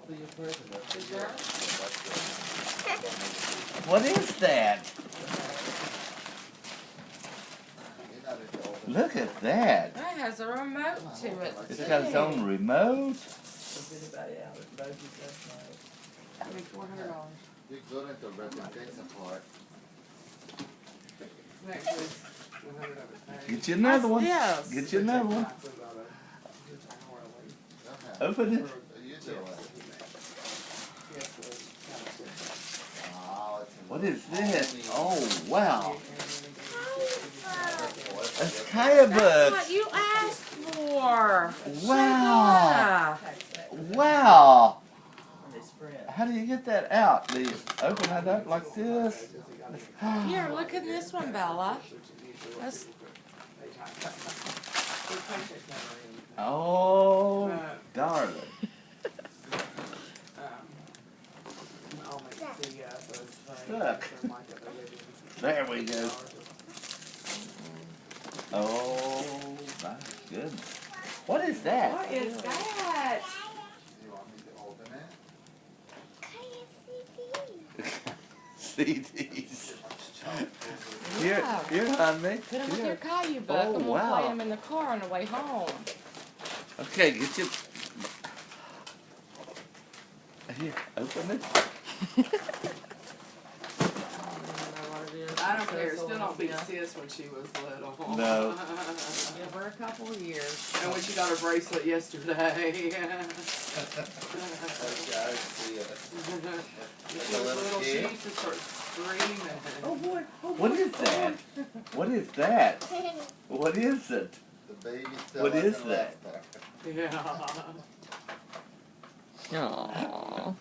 be your president. Is there? What is that? Look at that. That has a remote to it. It's got its own remote. Is anybody out at Bogey's last night? That'd be $400. You're good at the representation part. Next is 100 of it. Get you another one. Yes. Get you another one. Open it. You do it. Oh, it's What is this? Oh, wow. It's That's Kaya what you asked for. Wow. Shayla. Wow. They sprint. How do you get that out? Do you open that up like this? Here, look at this one, Bella. That's, Oh, darling. Look. There we go. Oh, my goodness. What is that? what is that? You want me to open it? CDs. Yeah. Here, honey. Put them with Here. your Caillou book, Oh, and we'll wow. play them in the car on the way home. Okay, get you. Here, open it. I don't care. Still don't beat Sis when she was little. No. Give her a couple of years. And when she got her bracelet yesterday. Okay, I see it. When she was little, she used to start screaming. Oh boy! Oh boy! What is that? What is that? What is it? The baby still What is hasn't left her. Yeah. Aww.